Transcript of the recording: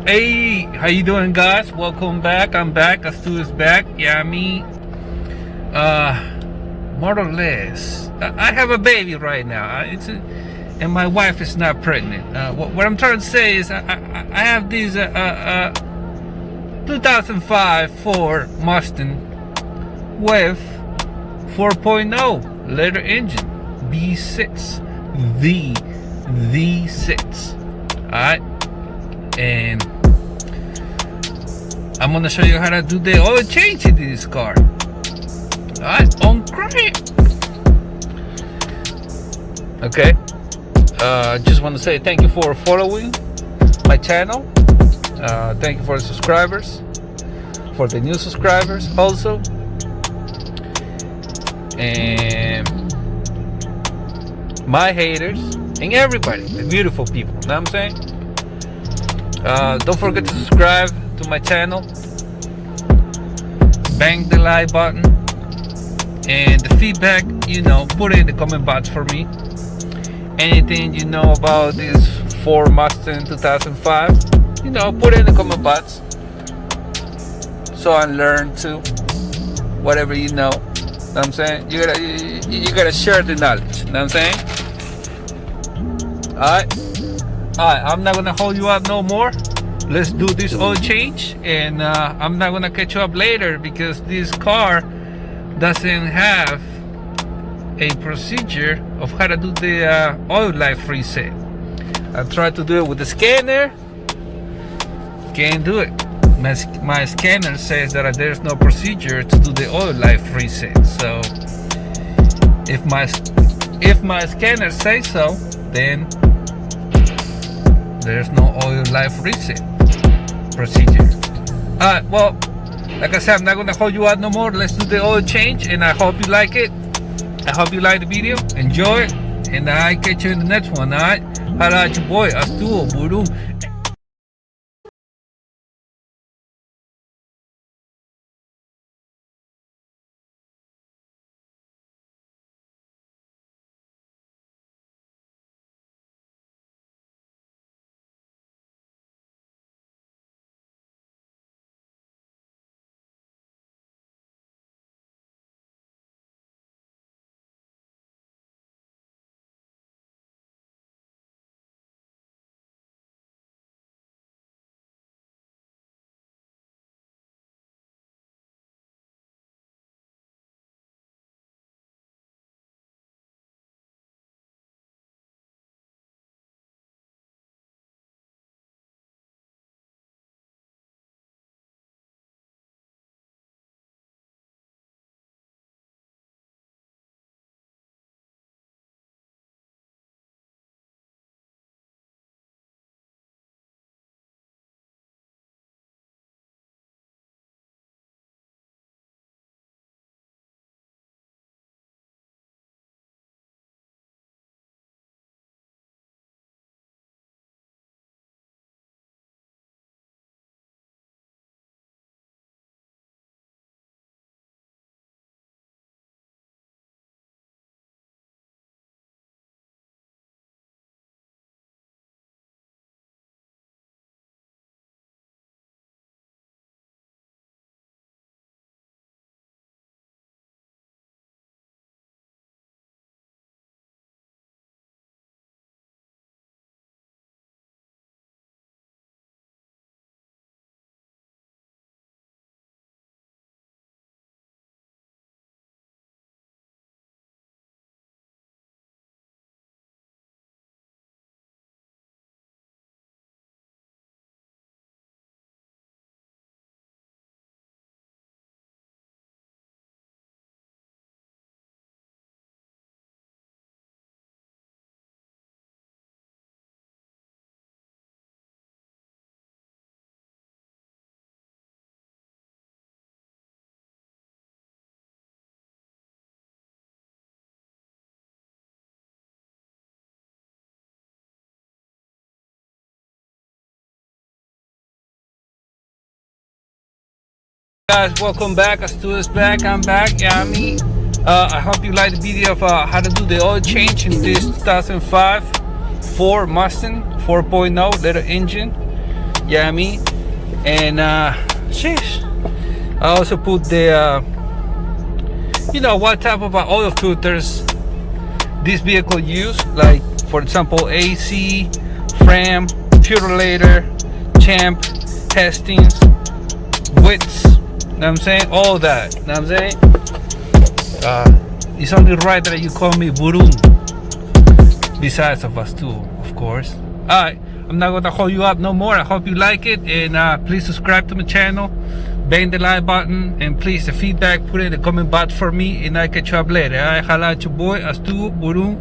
Hey, how you doing, guys? Welcome back. I'm back. Stu is back. Yeah, me. More or less. I have a baby right now. And my wife is not pregnant. What I'm trying to say is, I have these 2005 Ford Mustang with 4.0 liter engine, V6, V6. All right. And I'm gonna show you how to do the oil change in this car. Alright, on crank. Okay. Just want to say thank you for following my channel. Thank you for the subscribers, for the new subscribers also, and my haters and everybody, the beautiful people. You know what I'm saying? Don't forget to subscribe to my channel, bang the like button, and the feedback, put it in the comment box for me. Anything you know about this Ford Mustang 2005, put it in the comment box so I learn too. Whatever you know. Know what I'm saying? You gotta share the knowledge. Know what I'm saying? Alright, I'm not gonna hold you up no more. Let's do this oil change, and I'm not gonna catch you up later because this car doesn't have a procedure of how to do the oil life reset. I tried to do it with the scanner, can't do it. My scanner says that there's no procedure to do the oil life reset. So if my scanner says so, then there's no oil life reset procedure. Well, like I said, I'm not gonna hold you out no more. Let's do the oil change, and I hope you like it. I hope you like the video. Enjoy it, and I catch you in the next one. Alright, holla at your boy Astuo Buru. Guys, welcome back. Stu is back. I'm back. Yeah, me. I hope you like the video of how to do the oil change in this 2005 Ford Mustang 4.0 liter engine. Yeah, I mean, and sheesh. I also put the what type of oil filters this vehicle use, like for example AC, Fram, Purolator, Champ, Hastings, Wits, know what I'm saying? All that, know what I'm saying? It's only right that you call me Burung, besides of us too, of course. Alright, I'm not gonna hold you up no more. I hope you like it, and please subscribe to my channel, bang the like button, and please the feedback, put it in the comment box for me, and I catch you up later. Alright, holla at your boy, Astu, Burung.